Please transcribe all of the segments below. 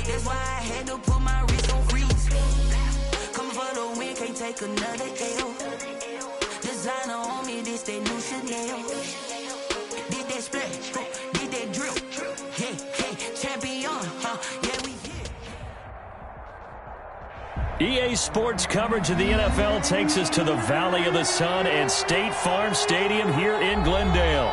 That's why I had to put my wrist on freeze. Coming for the win, can't take another L. Designer on me, this that new Chanel. Did that splash, did that drip. Yeah, champion, yeah, we here. EA Sports coverage of the NFL takes us to the Valley of the Sun and State Farm Stadium here in Glendale.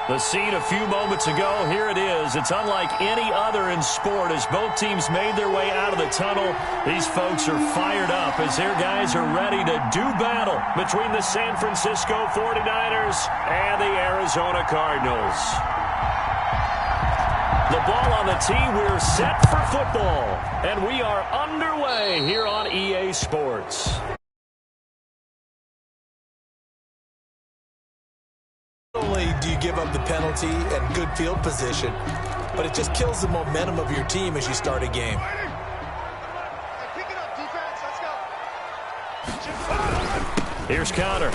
The scene a few moments ago, here it is. It's unlike any other in sport as both teams made their way out of the tunnel. These folks are fired up as their guys are ready to do battle between the San Francisco 49ers and the Arizona Cardinals. The ball on the tee, we're set for football, and we are underway here on EA Sports. Not only do you give up the penalty and good field position, but it just kills the momentum of your team as you start a game. Pick it up, defense. Let's go. Here's Connor.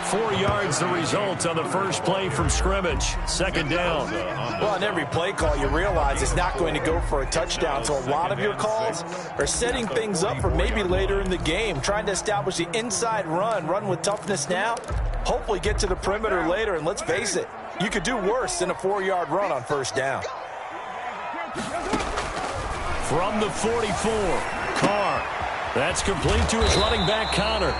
4 yards the result on the first play from scrimmage. Second down. Well, on every play call, you realize it's not going to go for a touchdown, so a lot of your calls are setting things up for maybe later in the game, trying to establish the inside run with toughness now, hopefully get to the perimeter later, and let's face it, you could do worse than a 4-yard run on first down. From the 44, Carr. That's complete to his running back, Connor.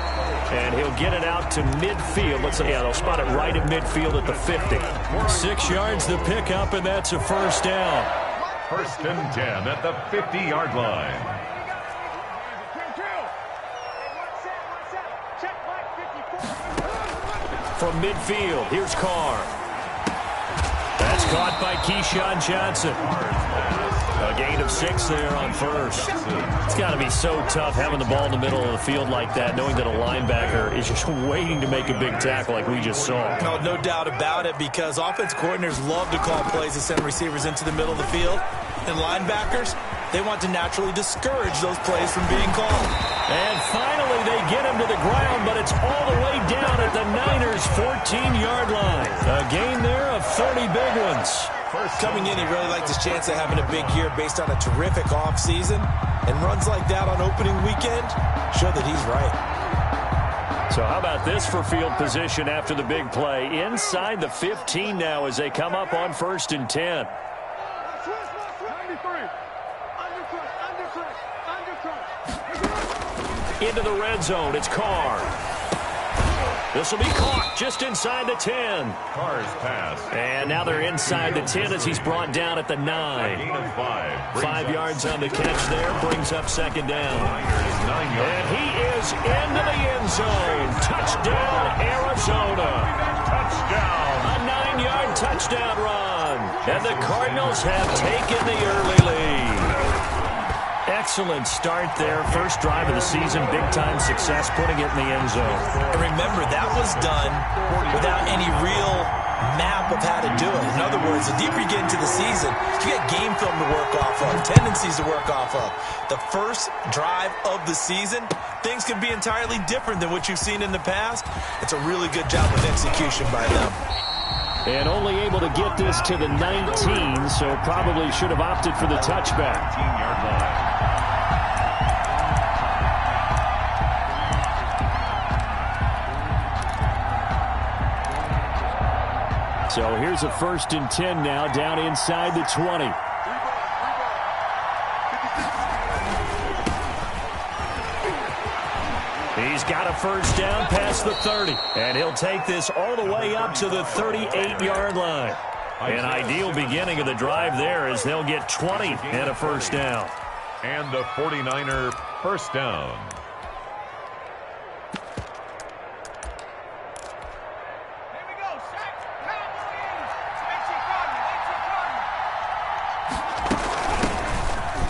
And he'll get it out to midfield. They'll spot it right at midfield at the 50. 6 yards the pickup, and that's a first down. First and 10 at the 50-yard line. From midfield, here's Carr. That's caught by Keyshawn Johnson. A gain of 6 there on first. It's got to be so tough having the ball in the middle of the field like that, knowing that a linebacker is just waiting to make a big tackle like we just saw. No doubt about it, because offense coordinators love to call plays to send receivers into the middle of the field. And linebackers, they want to naturally discourage those plays from being called. And finally, they get him to the ground, but it's all the way down at the Niners' 14-yard line. A gain there of 30 big ones. Coming in, he really liked his chance of having a big year based on a terrific offseason. And runs like that on opening weekend show that he's right. So how about this for field position after the big play? Inside the 15 now as they come up on first and 10. Into the red zone, it's Carr. This will be caught just inside the 10. Carr's pass. And now they're inside the 10 as he's brought down at the 9. Gain of 5. 5 yards on the catch there, brings up second down. And he is into the end zone. Touchdown, Arizona. Touchdown. A 9-yard touchdown run. And the Cardinals have taken the early lead. Excellent start there. First drive of the season. Big-time success putting it in the end zone. And remember, that was done without any real map of how to do it. In other words, the deeper you get into the season, you get game film to work off of, tendencies to work off of. The first drive of the season, things can be entirely different than what you've seen in the past. It's a really good job of execution by them. And only able to get this to the 19, so probably should have opted for the touchback. 19-yard line. So here's a first and 10 now, down inside the 20. He's got a first down past the 30. And he'll take this all the way up to the 38-yard line. An ideal beginning of the drive there as they'll get 20 and a first down. And the 49er first down.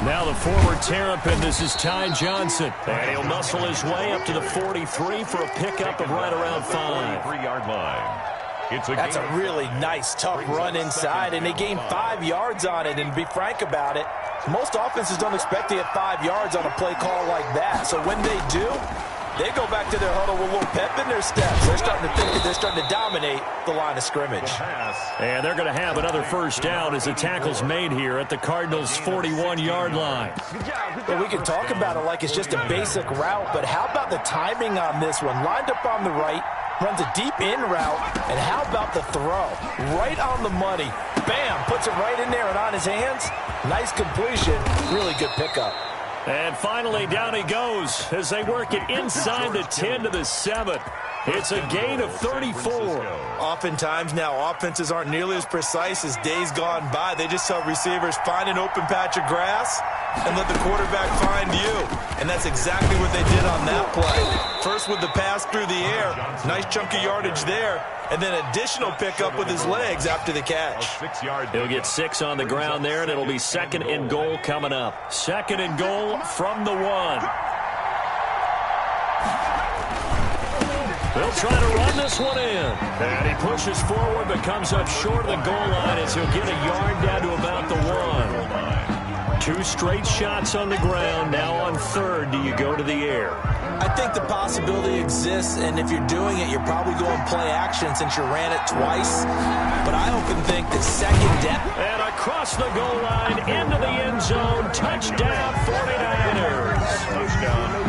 Now the forward Terrapin, this is Ty Johnson. And he'll muscle his way up to the 43 for a pickup of right around 5. 43-yard line. That's a really nice, tough run inside, and they gained 5 yards on it. And to be frank about it, most offenses don't expect to get 5 yards on a play call like that. So when they do, They go back to their huddle with a little pep in their steps. They're starting to think that they're starting to dominate the line of scrimmage. And they're going to have another first down as the tackle's made here at the Cardinals' 41-yard line. Well, we can talk about it like it's just a basic route, but how about the timing on this one? Lined up on the right, runs a deep in route, and how about the throw? Right on the money. Bam! Puts it right in there and on his hands. Nice completion. Really good pickup. And finally, down he goes as they work it inside the 10 to the 7. It's a gain of 34. Oftentimes now, offenses aren't nearly as precise as days gone by. They just tell receivers, find an open patch of grass and let the quarterback find you. And that's exactly what they did on that play. First with the pass through the air. Nice chunk of yardage there. And then additional pickup with his legs after the catch. He'll get 6 on the ground there, and it'll be 2nd and goal coming up. 2nd and goal from the 1. They'll try to run this one in. And he pushes forward but comes up short of the goal line as he'll get a yard down to about the 1. 2 straight shots on the ground. Now on 3rd, do you go to the air? I think the possibility exists, and if you're doing it, you're probably going play action since you ran it twice. But I often think that 2nd down. And across the goal line, into the end zone, touchdown 49ers.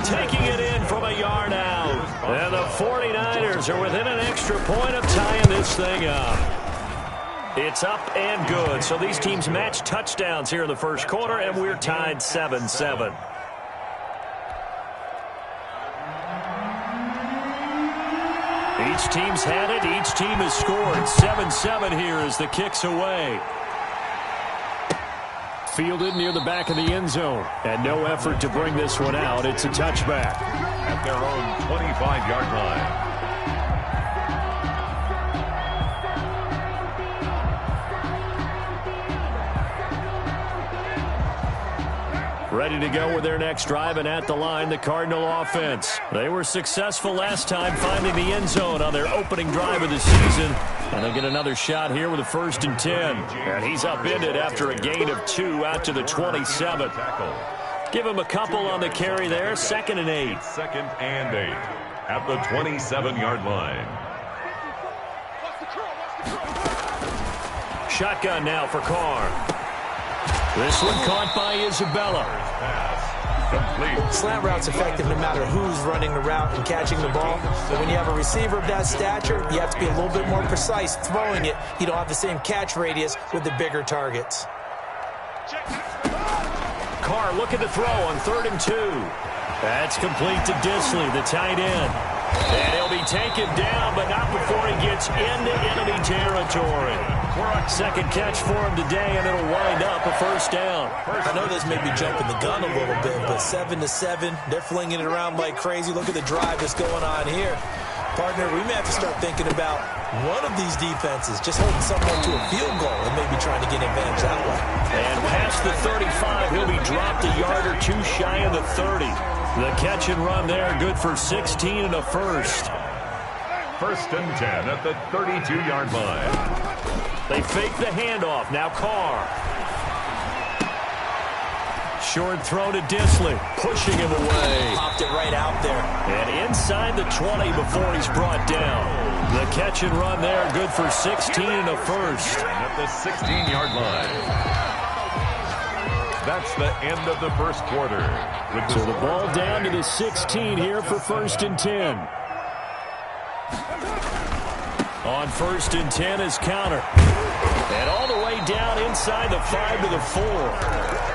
Taking it in from a yard out. And the 49ers are within an extra point of tying this thing up. It's up and good. So these teams match touchdowns here in the first quarter, and we're tied 7-7. Each team's had it. Each team has scored. 7-7 here as the kick's away. Fielded near the back of the end zone. And no effort to bring this one out. It's a touchback. At their own 25-yard line. Ready to go with their next drive, and at the line, the Cardinal offense. They were successful last time finding the end zone on their opening drive of the season. And they'll get another shot here with a 1st and 10. And he's upended after a gain of 2 out to the 27. Give him a couple on the carry there. 2nd and 8. 2nd and 8 at the 27-yard line. Shotgun now for Carr. This one caught by Isabella. Slant route's effective no matter who's running the route and catching the ball. But when you have a receiver of that stature, you have to be a little bit more precise throwing it. You don't have the same catch radius with the bigger targets. Carr looking to throw on 3rd and 2. That's complete to Disley, the tight end. And he'll be taken down, but not before he gets into enemy territory. 2nd catch for him today, and it'll wind up a 1st down. I know this may be jumping the gun a little bit, but 7-7, they're flinging it around like crazy. Look at the drive that's going on here. Partner, we may have to start thinking about one of these defenses just holding someone to a field goal and maybe trying to get advantage that way. And past the 35, he'll be dropped a yard or 2 shy of the 30. The catch and run there, good for 16 and a 1st. 1st and 10 at the 32-yard line. They fake the handoff. Now Carr. Short throw to Disley. Pushing him away. Popped it right out there. And inside the 20 before he's brought down. The catch and run there, good for 16 and a 1st. At the 16-yard line. That's the end of the first quarter. So the ball down to the 16 here for 1st and 10. On 1st and 10 is counter. And all the way down inside the 5 to the 4.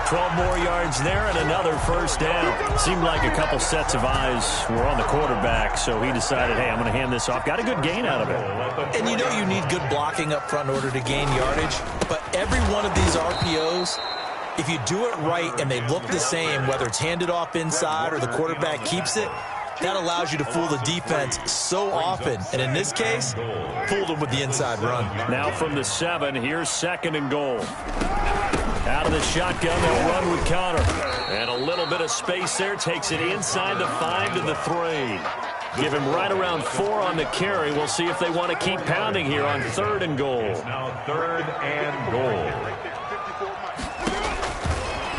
12 more yards there and another 1st down. Seemed like a couple sets of eyes were on the quarterback, so he decided, hey, I'm going to hand this off. Got a good gain out of it. And you know you need good blocking up front in order to gain yardage. But every one of these RPOs, if you do it right and they look the same, whether it's handed off inside or the quarterback keeps it, that allows you to fool the defense so often. And in this case, fooled them with the inside run. Now from the 7, here's 2nd and goal. Out of the shotgun, they'll run with counter. And a little bit of space there, takes it inside the 5 to the 3. Give him right around 4 on the carry. We'll see if they want to keep pounding here on 3rd and goal. Now 3rd and goal.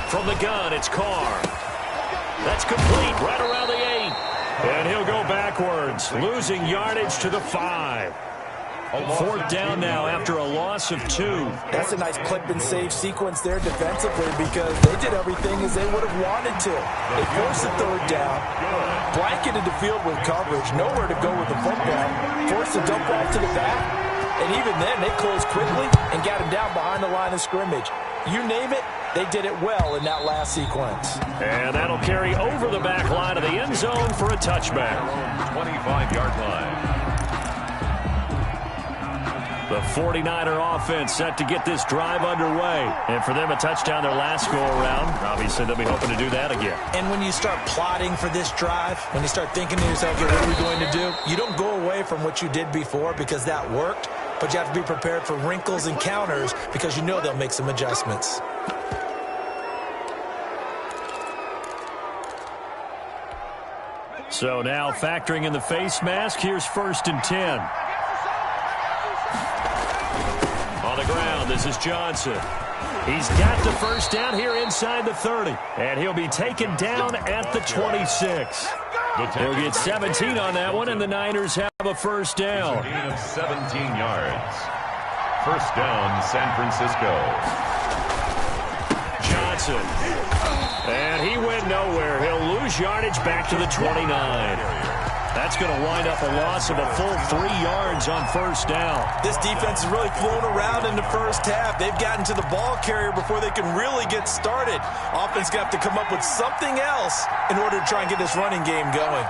From the gun, it's Carr. That's complete, right around the 8. And he'll go backwards, losing yardage to the 5. 4th down now after a loss of 2. That's a nice clip and save sequence there defensively because they did everything as they would have wanted to. They forced the 3rd down, blanketed the field with coverage, nowhere to go with the football, forced the dump off to the back, and even then they closed quickly and got him down behind the line of scrimmage. You name it, they did it well in that last sequence. And that'll carry over the back line of the end zone for a touchback. 25-yard line. The 49er offense set to get this drive underway. And for them, a touchdown their last go-around. Obviously, they'll be hoping to do that again. And when you start plotting for this drive, when you start thinking to yourself, okay, what are we going to do? You don't go away from what you did before because that worked, but you have to be prepared for wrinkles and counters because you know they'll make some adjustments. So now factoring in the face mask, here's 1st and 10. On the ground, this is Johnson. He's got the 1st down here inside the 30. And he'll be taken down at the 26. He'll get 17 on that one, and the Niners have a 1st down. A gain of 17 yards. 1st down, San Francisco. Johnson. And he went nowhere. He'll lose yardage back to the 29. That's going to wind up a loss of a full 3 yards on 1st down. This defense is really flown around in the first half. They've gotten to the ball carrier before they can really get started. Offense got to come up with something else in order to try and get this running game going.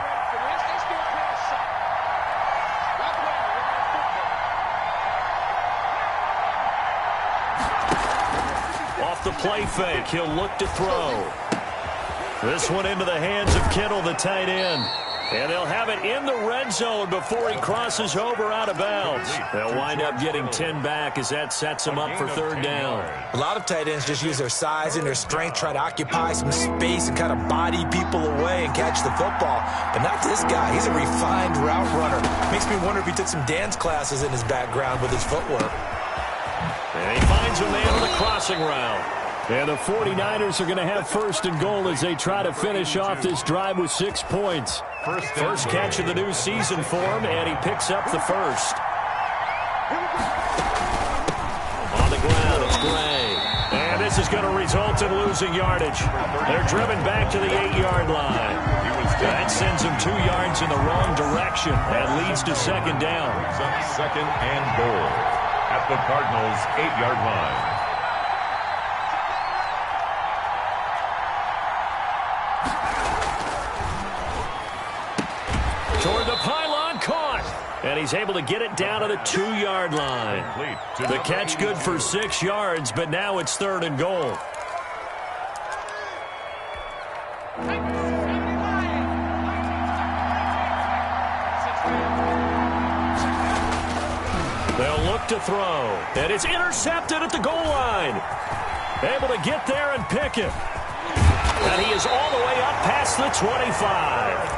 Off the play fake, he'll look to throw. This one into the hands of Kittle, the tight end. And they'll have it in the red zone before he crosses over out of bounds. They'll wind up getting 10 back as that sets them up for 3rd down. A lot of tight ends just use their size and their strength, try to occupy some space and kind of body people away and catch the football. But not this guy. He's a refined route runner. Makes me wonder if he took some dance classes in his background with his footwork. And he finds a man on the crossing route. And the 49ers are going to have 1st and goal as they try to finish off this drive with 6 points. First catch of the new season for him, and he picks up the 1st. On the ground, it's Gray. And this is going to result in losing yardage. They're driven back to the 8-yard line. That sends him 2 yards in the wrong direction. That leads to 2nd down. 2nd and goal at the Cardinals' 8-yard line. Toward the pylon, caught. And he's able to get it down to the 2-yard line. The catch good for 6 yards, but now it's 3rd and goal. They'll look to throw. And it's intercepted at the goal line. Able to get there and pick it. And he is all the way up past the 25.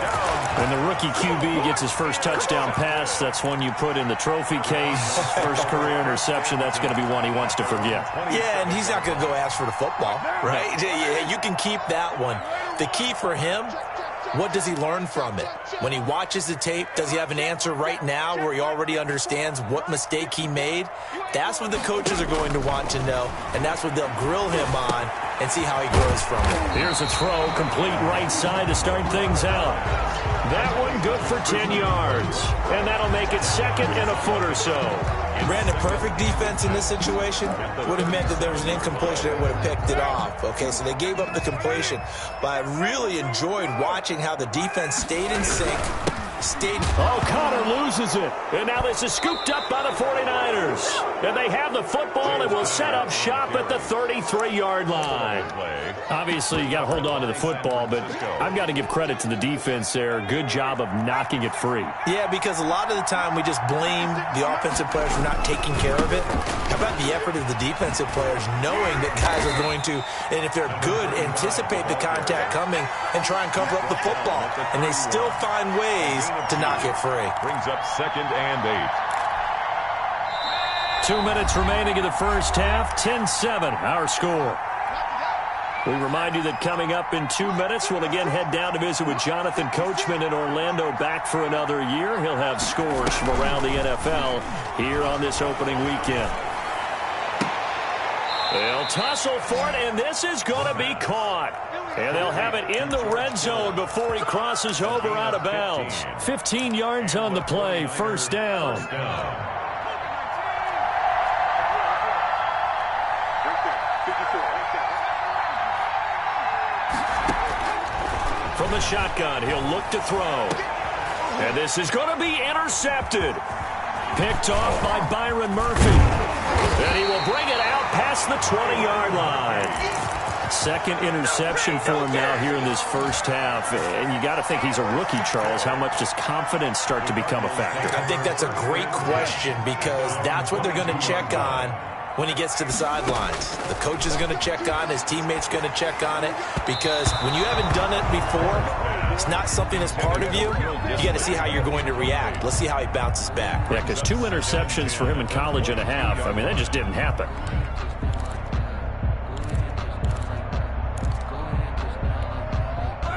When the rookie QB gets his first touchdown pass, that's one you put in the trophy case. First career interception, that's going to be one he wants to forget. Yeah, and he's not going to go ask for the football, right? You can keep that one. The key for him, what does he learn from it? When he watches the tape, does he have an answer right now where he already understands what mistake he made? That's what the coaches are going to want to know, and that's what they'll grill him on and see how he grows from it. Here's a throw, complete right side to start things out. That one good for 10 yards, and that'll make it 2nd and a foot or so. Brandon, perfect defense in this situation would have meant that there was an incompletion that would have picked it off. Okay, so they gave up the completion, but I really enjoyed watching how the defense stayed in sync. Oh, Connor loses it. And now this is scooped up by the 49ers. And they have the football and will set up shop at the 33-yard line. Obviously, you got to hold on to the football, but I've got to give credit to the defense there. Good job of knocking it free. Yeah, because a lot of the time we just blame the offensive players for not taking care of it. How about the effort of the defensive players knowing that guys are going to, and if they're good, anticipate the contact coming and try and cover up the football. And they still find ways to knock it free. Brings up 2nd and 8. 2 minutes remaining in the first half. 10-7, our score. We remind you that coming up in 2 minutes, we'll again head down to visit with Jonathan Coachman in Orlando, back for another year. He'll have scores from around the NFL here on this opening weekend. They'll tussle for it, and this is going to be caught. And they'll have it in the red zone before he crosses over out of bounds. 15 yards on the play, first down. From the shotgun, he'll look to throw. And this is going to be intercepted. Picked off by Byron Murphy. And he will bring it out past the 20-yard line. Second interception for him now here in this first half. And you got to think he's a rookie, Charles. How much does confidence start to become a factor? I think that's a great question because that's what they're going to check on when he gets to the sidelines. The coach is going to check on, his teammates going to check on it, because when you haven't done it before, it's not something that's part of you. You got to see how you're going to react. Let's see how he bounces back. Yeah, because 2 interceptions for him in college and a half. I mean, that just didn't happen.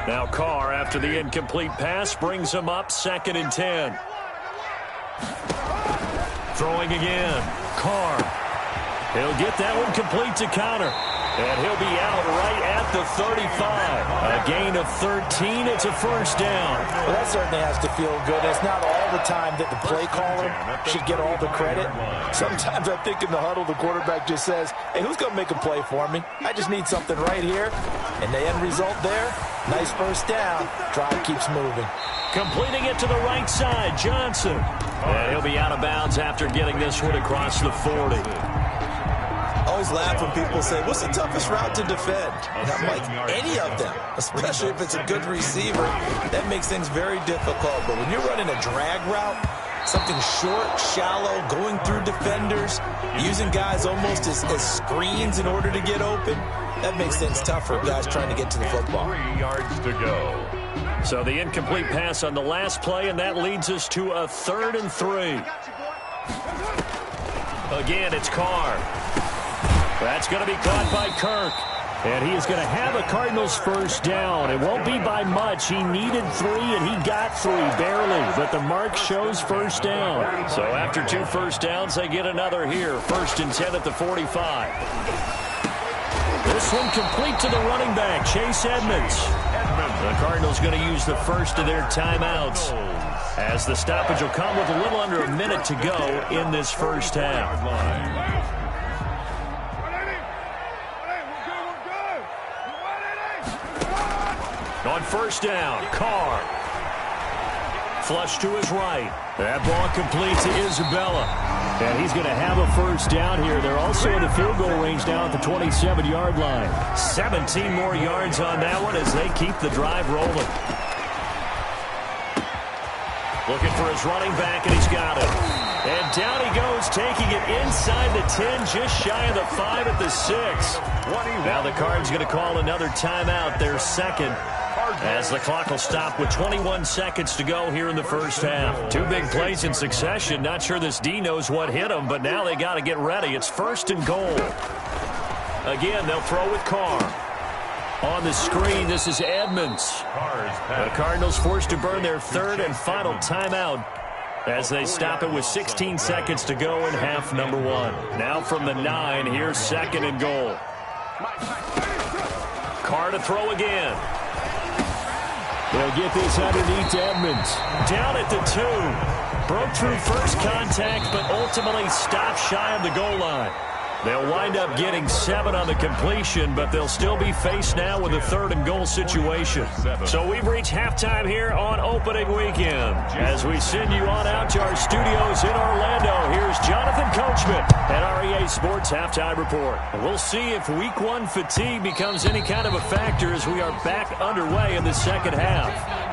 Now Carr, after the incomplete pass, brings him up 2nd and 10. Throwing again. Carr. He'll get that one complete to counter. And he'll be out right at the 35. A gain of 13. It's a first down. Well, that certainly has to feel good. It's not all the time that the play caller should get all the credit. Sometimes I think in the huddle, the quarterback just says, hey, who's going to make a play for me? I just need something right here. And the end result there, nice first down. Drive keeps moving. Completing it to the right side, Johnson. And he'll be out of bounds after getting this one across the 40. I always laugh when people say, what's the toughest route to defend? And I'm like, any of them, especially if it's a good receiver. That makes things very difficult. But when you're running a drag route, something short, shallow, going through defenders, using guys almost as screens in order to get open, that makes things tough for guys trying to get to the football. 3 yards to go. So the incomplete pass on the last play, and that leads us to a 3rd and 3. Again, it's Carr. That's going to be caught by Kirk. And he is going to have a Cardinals first down. It won't be by much. He needed 3, and he got 3, barely. But the mark shows first down. So after 2 first downs, they get another here. 1st and 10 at the 45. This one complete to the running back, Chase Edmonds. The Cardinals going to use the first of their timeouts, as the stoppage will come with a little under a minute to go in this first half. On first down, Carr. Flush to his right. That ball complete to Isabella. And he's going to have a first down here. They're also in the field goal range now at the 27-yard line. 17 more yards on that one as they keep the drive rolling. Looking for his running back, and he's got it. And down he goes, taking it inside the 10, just shy of the 5 at the 6. Now the Cards going to call another timeout, their second, as the clock will stop with 21 seconds to go here in the first half. 2 big plays in succession. Not sure this D knows what hit him, but now they got to get ready. It's 1st and goal. Again, they'll throw with Carr. On the screen, this is Edmonds. The Cardinals forced to burn their 3rd and final timeout as they stop it with 16 seconds to go in half number 1. Now from the 9, here's 2nd and goal. Carr to throw again. They'll get this underneath to Edmonds. Down at the 2. Broke through first contact, but ultimately stopped shy of the goal line. They'll wind up getting 7 on the completion, but they'll still be faced now with a 3rd and goal situation. So we've reached halftime here on opening weekend. As we send you on out to our studios in Orlando, here's Jonathan Coachman at REA Sports Halftime Report. We'll see if Week 1 fatigue becomes any kind of a factor as we are back underway in the second half.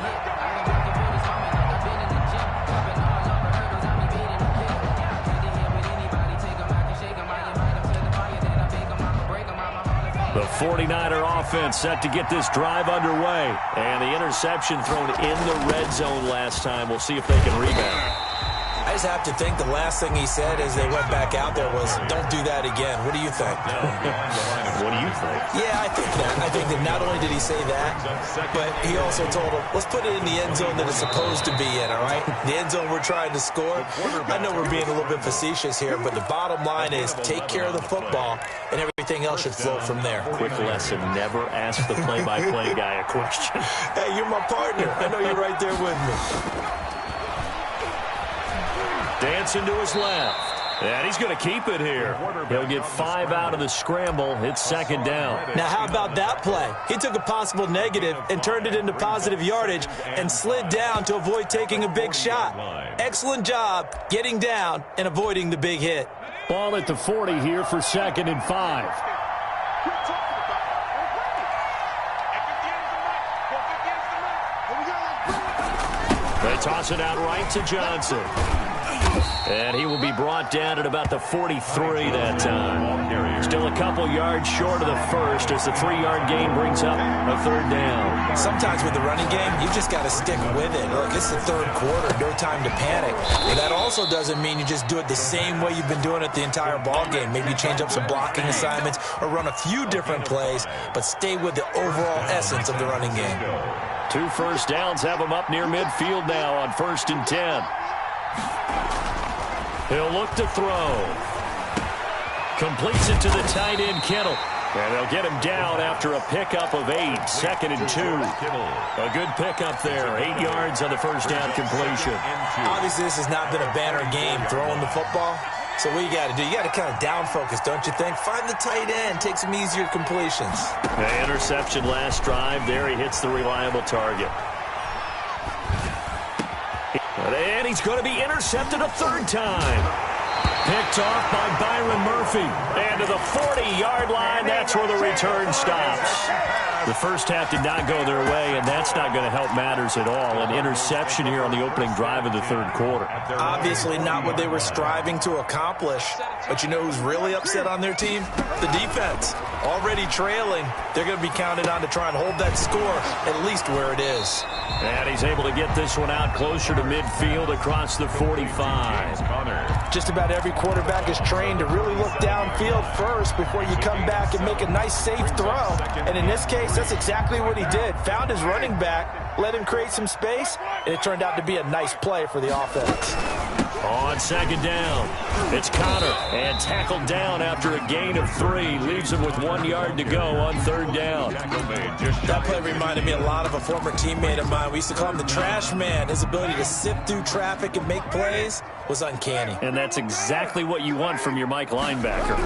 The 49er offense set to get this drive underway. And the interception thrown in the red zone last time. We'll see if they can rebound. I just have to think the last thing he said as they went back out there was, don't do that again. What do you think? What do you think? Yeah, I think that. I think that not only did he say that, but he also told him, let's put it in the end zone that it's supposed to be in, all right? The end zone we're trying to score. I know we're being a little bit facetious here, but the bottom line is take care of the football, and everything else should flow from there. Quick lesson, never ask the play-by-play guy a question. Hey, you're my partner. I know you're right there with me. Dancing to his left. And he's going to keep it here. He'll get 5 out of the scramble. It's second down. Now, how about that play? He took a possible negative and turned it into positive yardage and slid down to avoid taking a big shot. Excellent job getting down and avoiding the big hit. Ball at the 40 here for 2nd and 5. They toss it out right to Johnson. And he will be brought down at about the 43 that time. Still a couple yards short of the first as the 3-yard gain brings up a 3rd down. Sometimes with the running game, you just got to stick with it. Look, it's the 3rd quarter, no time to panic. But that also doesn't mean you just do it the same way you've been doing it the entire ball game. Maybe you change up some blocking assignments or run a few different plays, but stay with the overall essence of the running game. 2 first downs have him up near midfield now on 1st and 10. He'll look to throw. Completes it to the tight end, Kittle. And they'll get him down after a pickup of 8. 2nd and 2. A good pickup there. 8 yards on the first down completion. Obviously, this has not been a banner game throwing the football. So what you got to do, you got to kind of down focus, don't you think? Find the tight end, take some easier completions. The interception last drive. There he hits the reliable target. And he's going to be intercepted a 3rd time. Picked off by Byron Murphy. And to the 40-yard line, that's where the return stops. The first half did not go their way, and that's not going to help matters at all. An interception here on the opening drive of the 3rd quarter. Obviously not what they were striving to accomplish. But you know who's really upset on their team? The defense. Already trailing. They're going to be counted on to try and hold that score at least where it is. And he's able to get this one out closer to midfield across the 45. Just about every quarterback is trained to really look downfield first before you come back and make a nice, safe throw. And in this case, that's exactly what he did. Found his running back, let him create some space, and it turned out to be a nice play for the offense. On 2nd down, it's Connor, and tackled down after a gain of 3. Leaves him with 1 yard to go on 3rd down. That play reminded me a lot of a former teammate of mine. We used to call him the trash man. His ability to sift through traffic and make plays was uncanny. And that's exactly what you want from your Mike linebacker.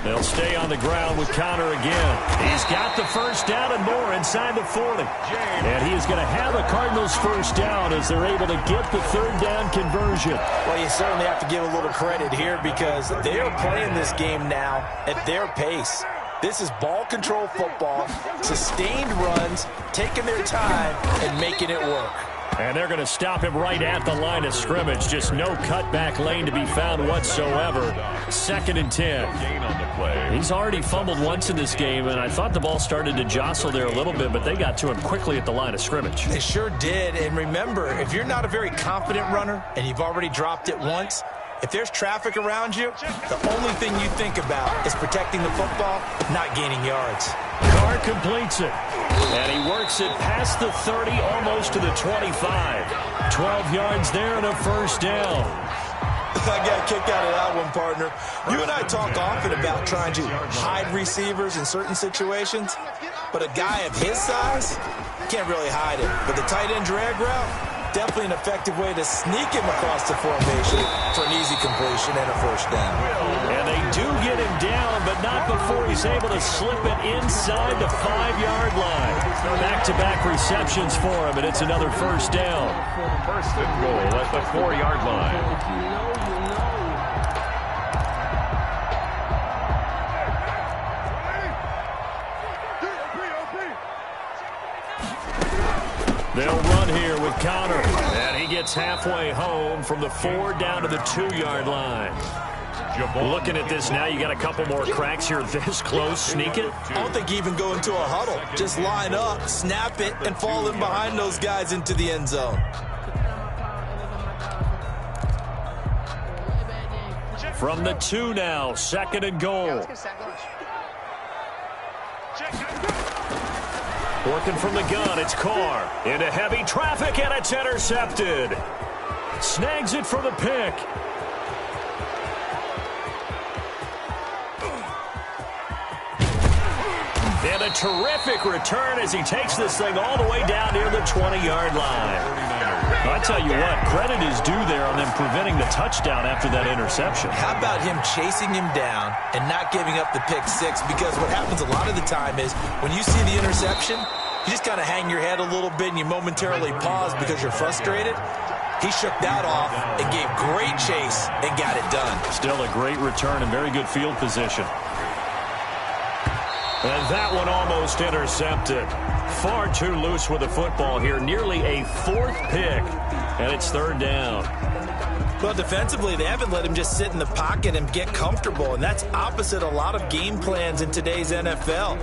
They'll stay on the ground with Connor again. He's got the first down and more inside the 40. And he is going to have a Cardinals first down as they're able to get the 3rd down conversion. Well, you certainly have to give a little credit here because they are playing this game now at their pace. This is ball control football, sustained runs, taking their time, and making it work. And they're going to stop him right at the line of scrimmage. Just no cutback lane to be found whatsoever. 2nd and 10. He's already fumbled once in this game, and I thought the ball started to jostle there a little bit, but they got to him quickly at the line of scrimmage. They sure did. And remember, if you're not a very confident runner and you've already dropped it once, if there's traffic around you, the only thing you think about is protecting the football, not gaining yards. Carr completes it. And he works it past the 30, almost to the 25. 12 yards there and a first down. I got a kick out of that one, partner. You and I talk often about trying to hide receivers in certain situations, but a guy of his size can't really hide it. But the tight end drag route, definitely an effective way to sneak him across the formation for an easy completion and a first down. And they do get him down, but not before he's able to slip it inside the 5-yard line. Back-to-back receptions for him, and it's another first down. 1st and goal at the 4-yard line. They'll run here with Connor, and he gets halfway home from the 4 down to the 2-yard line. Looking at this now, you got a couple more cracks here this close. Sneak it. I don't think you even go into a huddle. Just line up, snap it, and fall in behind those guys into the end zone. From the 2 now, 2nd and goal. Working from the gun, it's Carr. Into heavy traffic, and it's intercepted. Snags it for the pick. And a terrific return as he takes this thing all the way down near the 20-yard line. I tell you what, credit is due there on them preventing the touchdown after that interception. How about him chasing him down and not giving up the pick six? Because what happens a lot of the time is when you see the interception, you just kind of hang your head a little bit and you momentarily pause because you're frustrated. He shook that off and gave great chase and got it done. Still a great return and very good field position. And that one almost intercepted. Far too loose with the football here. Nearly a 4th pick. And it's 3rd down. Well, defensively, they haven't let him just sit in the pocket and get comfortable. And that's opposite a lot of game plans in today's NFL.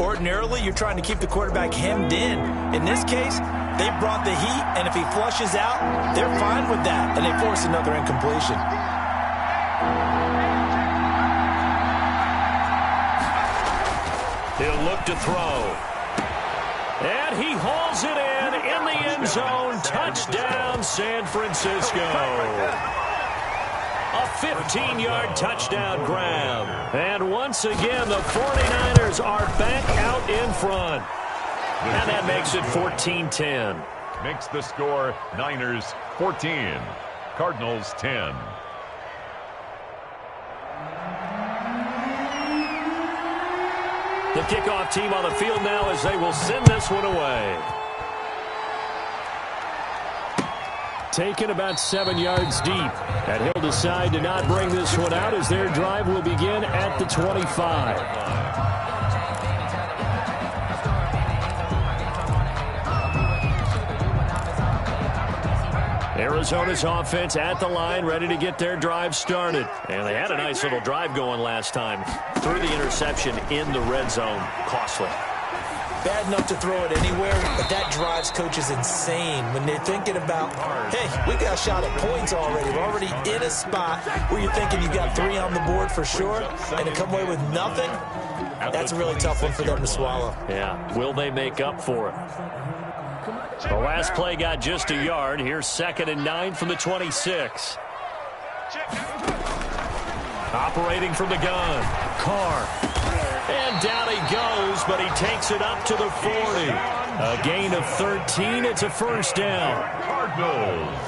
Ordinarily, you're trying to keep the quarterback hemmed in. In this case, they brought the heat. And if he flushes out, they're fine with that. And they force another incompletion. He'll look to throw. And he hauls it in the end zone. Touchdown, San Francisco. A 15-yard touchdown grab. And once again, the 49ers are back out in front. And that makes it 14-10. Makes the score Niners 14, Cardinals 10. The kickoff team on the field now as they will send this one away. Taken about 7 yards deep. And he'll decide to not bring this one out as their drive will begin at the 25. Arizona's offense at the line, ready to get their drive started. And they had a nice little drive going last time. Threw the interception in the red zone. Costly. Bad enough to throw it anywhere, but that drives coaches insane when they're thinking about, hey, we got a shot at points already. We're already in a spot where you're thinking you got 3 on the board for sure, and to come away with nothing, that's a really tough one for them to swallow. Yeah, will they make up for it? The last play got just a yard. Here's 2nd and 9 from the 26. Operating from the gun. Carr. And down he goes, but he takes it up to the 40. A gain of 13. It's a 1st down. Cardinals.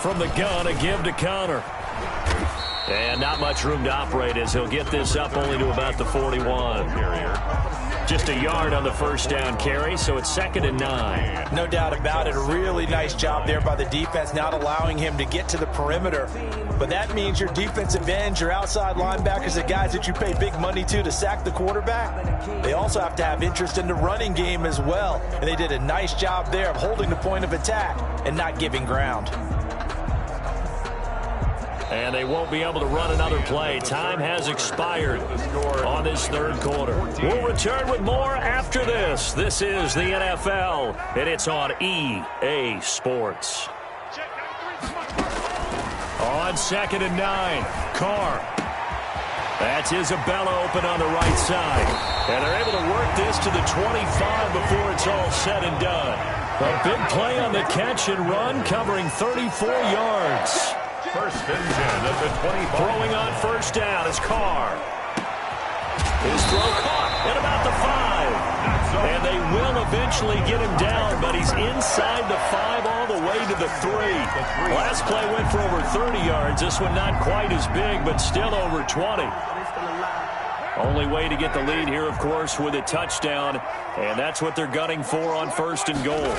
From the gun, a give to Connor. And not much room to operate as he'll get this up only to about the 41. Just a yard on the 1st down carry, so it's 2nd and 9. No doubt about it. A really nice job there by the defense, not allowing him to get to the perimeter. But that means your defensive ends, your outside linebackers, the guys that you pay big money to sack the quarterback, they also have to have interest in the running game as well. And they did a nice job there of holding the point of attack and not giving ground. And they won't be able to run another play. Time has expired on this 3rd quarter. We'll return with more after this. This is the NFL, and it's on EA Sports. On 2nd and 9, Carr. That's Isabella open on the right side. And they're able to work this to the 25 before it's all said and done. A big play on the catch and run, covering 34 yards. 1st and 10 at the 25. Throwing on 1st down is Carr. His throw caught at about the 5. And they will eventually get him down, but he's inside the 5 all the way to the 3. Last play went for over 30 yards. This one not quite as big, but still over 20. Only way to get the lead here, of course, with a touchdown. And that's what they're gunning for on 1st and goal.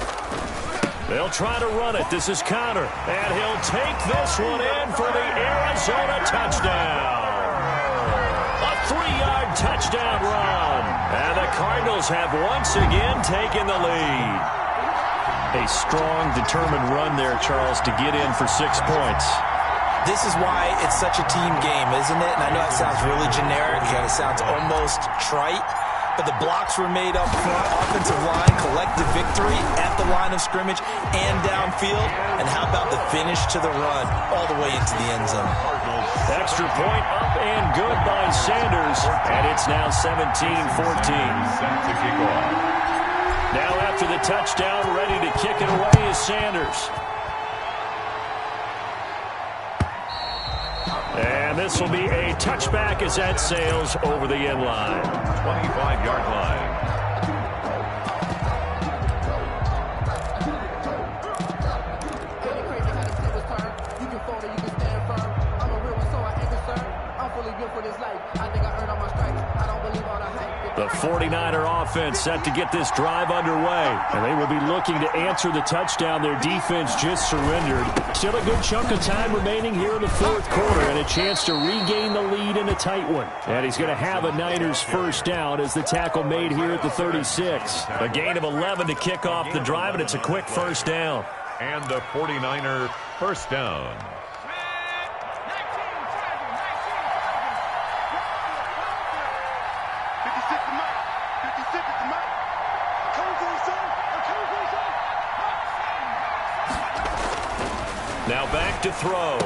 They'll try to run it. This is Connor. And he'll take this one in for the Arizona touchdown. A 3-yard touchdown run. And the Cardinals have once again taken the lead. A strong, determined run there, Charles, to get in for 6 points. This is why it's such a team game, isn't it? And I know it sounds really generic and it sounds almost trite. but the blocks were made up front. Offensive line, collective victory at the line of scrimmage and downfield. And how about the finish to the run all the way into the end zone? Extra point up and good by Sanders, and it's now 17-14. Set to kick off. Now after the touchdown, ready to kick it away is Sanders. And this will be a touchback as that sails over the end line. 25-yard line. The 49er offense set to get this drive underway. And they will be looking to answer the touchdown their defense just surrendered. Still a good chunk of time remaining here in the fourth quarter and a chance to regain the lead in a tight one. And he's going to have a Niners first down as the tackle made here at the 36. A gain of 11 to kick off the drive, and it's a quick first down. And the 49er first down. Now back to throw.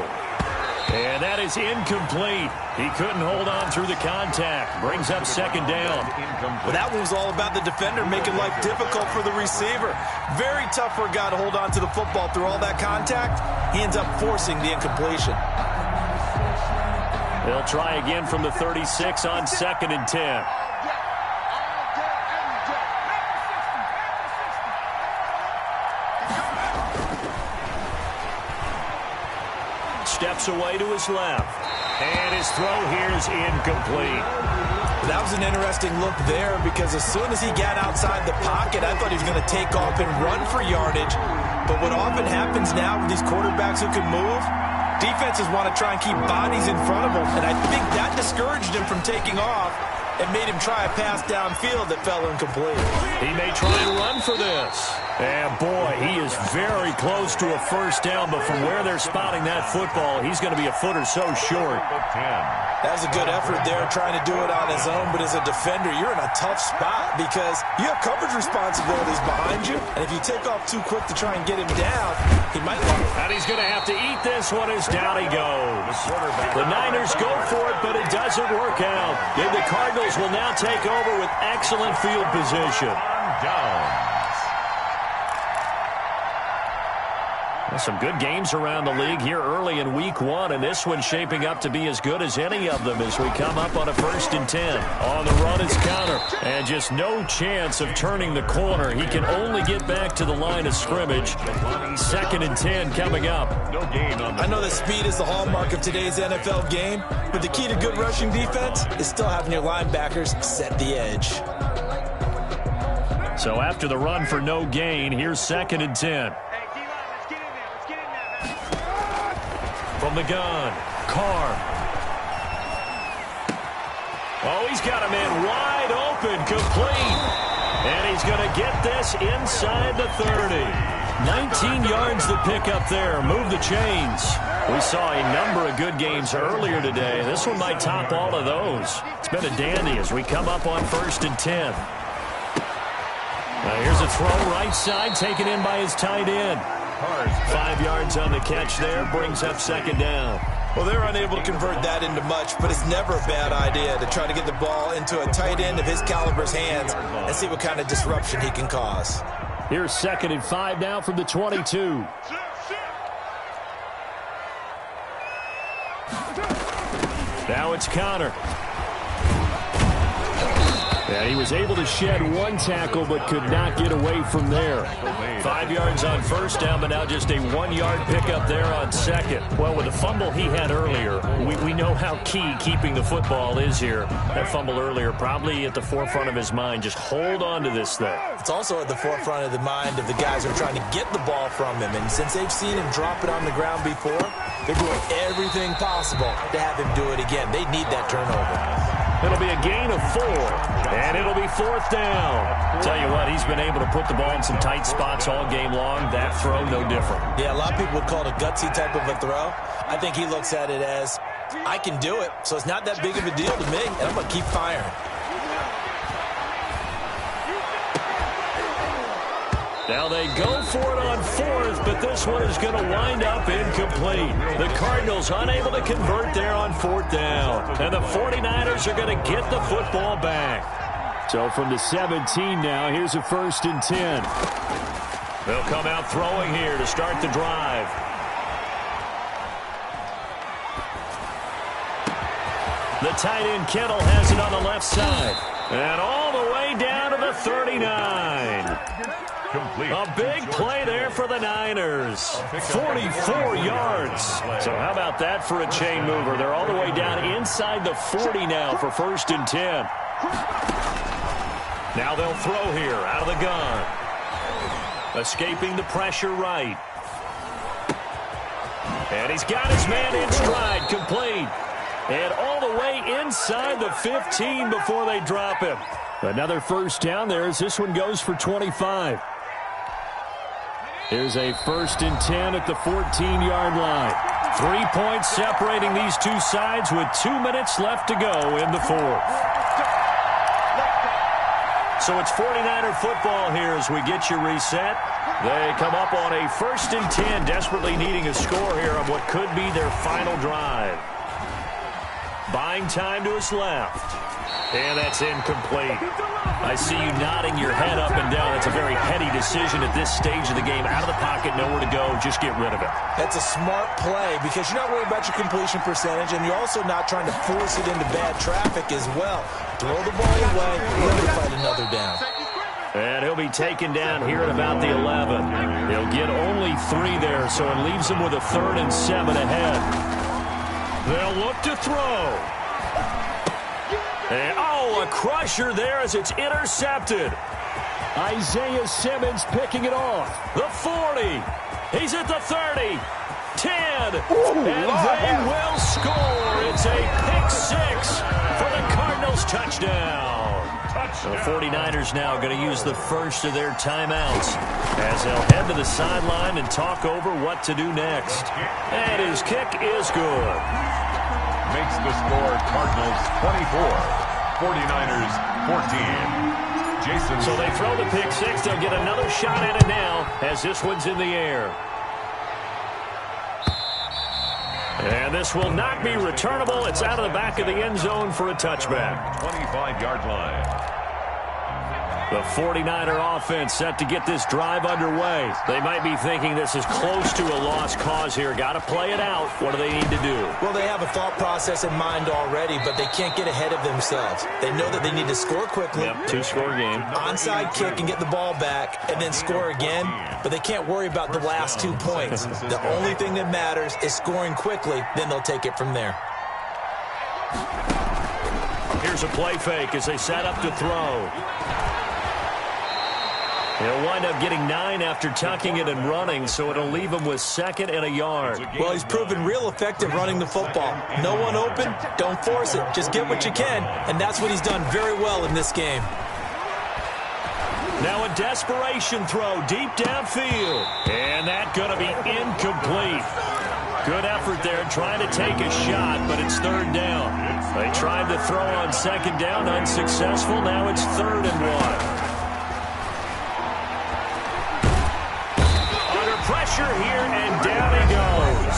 And that is incomplete. He couldn't hold on through the contact. Brings up second down. Well, that one was all about the defender making life difficult for the receiver. Very tough for a guy to hold on to the football through all that contact. He ends up forcing the incompletion. They'll try again from the 36 on 2nd and 10. Steps away to his left. And his throw here is incomplete. That was an interesting look there because as soon as he got outside the pocket, I thought he was going to take off and run for yardage. But what often happens now with these quarterbacks who can move, defenses want to try and keep bodies in front of them. And I think that discouraged him from taking off and made him try a pass downfield that fell incomplete. He may try and run for this. And boy, he is very close to a first down, but from where they're spotting that football, he's going to be a foot or so short. That was a good effort there, trying to do it on his own, but as a defender, you're in a tough spot because you have coverage responsibilities behind you, and if you take off too quick to try and get him down, he might want to. And he's going to have to eat this one as down he goes. The Niners go for it, but it doesn't work out. And the Cardinals will now take over with excellent field position. Down. Some good games around the league here early in week one, and this one's shaping up to be as good as any of them as we come up on a 1st and 10. On the run is Conner, and just no chance of turning the corner. He can only get back to the line of scrimmage. 2nd and 10 coming up. No gain on the I know that speed is the hallmark of today's NFL game, but the key to good rushing defense is still having your linebackers set the edge. So after the run for no gain, here's 2nd and 10. From the gun, Carr. Oh, he's got a man wide open, complete. And he's going to get this inside the 30. 19 yards to pick up there. Move the chains. We saw a number of good games earlier today. This one might top all of those. It's been a dandy as we come up on 1st and 10. Now here's a throw right side, taken in by his tight end. 5 yards on the catch there, brings up 2nd down. Well, they're unable to convert that into much, but it's never a bad idea to try to get the ball into a tight end of his caliber's hands and see what kind of disruption he can cause. Here's 2nd and 5 now from the 22. Now it's Conner. And he was able to shed one tackle but could not get away from there. 5 yards on 1st down, but now just a 1-yard pickup there on 2nd. Well, with the fumble he had earlier, we know how key keeping the football is here. That fumble earlier probably at the forefront of his mind. Just hold on to this thing. It's also at the forefront of the mind of the guys who are trying to get the ball from him. And since they've seen him drop it on the ground before, they're doing everything possible to have him do it again. They need that turnover. It'll be a gain of 4, and it'll be 4th down. Tell you what, he's been able to put the ball in some tight spots all game long. That throw, no different. Yeah, a lot of people would call it a gutsy type of a throw. I think he looks at it as, I can do it, so it's not that big of a deal to me, and I'm going to keep firing. Now they go for it on fourth, but this one is going to wind up incomplete. The Cardinals unable to convert there on fourth down. And the 49ers are going to get the football back. So from the 17 now, here's a 1st and 10. They'll come out throwing here to start the drive. The tight end Kittle has it on the left side. And all the way down to the 39. Complete. A big play there for the Niners. 44 yards. So how about that for a chain mover? They're all the way down inside the 40 now for 1st and 10. Now they'll throw here out of the gun. Escaping the pressure right. And he's got his man in stride, complete. And all the way inside the 15 before they drop him. Another 1st down there as this one goes for 25. Here's a 1st and 10 at the 14-yard line. 3 points separating these two sides with 2 minutes left to go in the fourth. So it's 49er football here as we get you reset. They come up on a 1st and 10, desperately needing a score here on what could be their final drive. Buying time to his left. And that's incomplete. I see you nodding your head up and down. That's a very heady decision at this stage of the game. Out of the pocket, nowhere to go. Just get rid of it. That's a smart play because you're not worried about your completion percentage, and you're also not trying to force it into bad traffic as well. Throw the ball away, let him fight another down. And he'll be taken down here at about the 11. He'll get only 3 there, so it leaves him with a 3rd and 7 ahead. They'll look to throw. And, a crusher there as it's intercepted. Isaiah Simmons picking it off. The 40. He's at the 30. 10. And they will score. It's a pick-6 for the Cardinals touchdown. The 49ers now going to use the first of their timeouts as they'll head to the sideline and talk over what to do next. And his kick is good. Makes the score Cardinals 24. 49ers 14. Jason. So they throw the pick 6. They'll get another shot at it now as this one's in the air. And this will not be returnable. It's out of the back of the end zone for a touchback. 25-yard line. The 49er offense set to get this drive underway. They might be thinking this is close to a lost cause here. Got to play it out. What do they need to do? Well, they have a thought process in mind already, but they can't get ahead of themselves. They know that they need to score quickly. Yep, 2-score game. Onside kick and get the ball back, and then score again. But they can't worry about the last 2 points. The only thing that matters is scoring quickly. Then they'll take it from there. Here's a play fake as they set up to throw. He'll wind up getting 9 after tucking it and running, so it'll leave him with 2nd and a yard. Well, he's proven real effective running the football. No one open, don't force it. Just get what you can, and that's what he's done very well in this game. Now a desperation throw deep downfield, and that's going to be incomplete. Good effort there trying to take a shot, but it's 3rd down. They tried to throw on 2nd down, unsuccessful. Now it's 3rd and 1. Pressure here, and down he goes.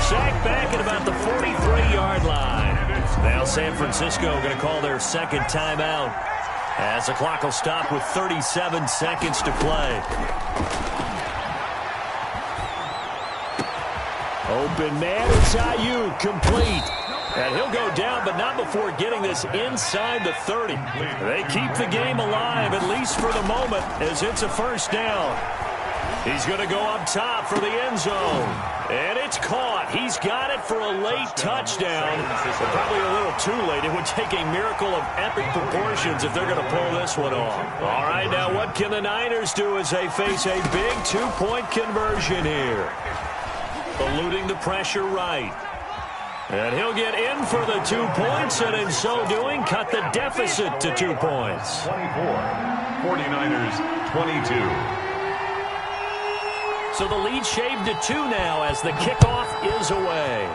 Sacked back at about the 43-yard line. Now San Francisco going to call their 2nd timeout as the clock will stop with 37 seconds to play. Open man, it's Ayuk, complete. And he'll go down, but not before getting this inside the 30. They keep the game alive, at least for the moment, as it's a 1st down. He's going to go up top for the end zone. And it's caught. He's got it for a late touchdown. But probably a little too late. It would take a miracle of epic proportions if they're going to pull this one off. All right, now what can the Niners do as they face a big 2-point conversion here? Eluding the pressure right. And he'll get in for the 2 points, and in so doing, cut the deficit to 2 points. 24. 49ers 22. So the lead shaved to 2 now as the kickoff is away.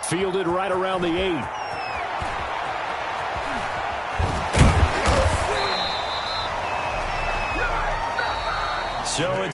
Fielded right around the 8. So it's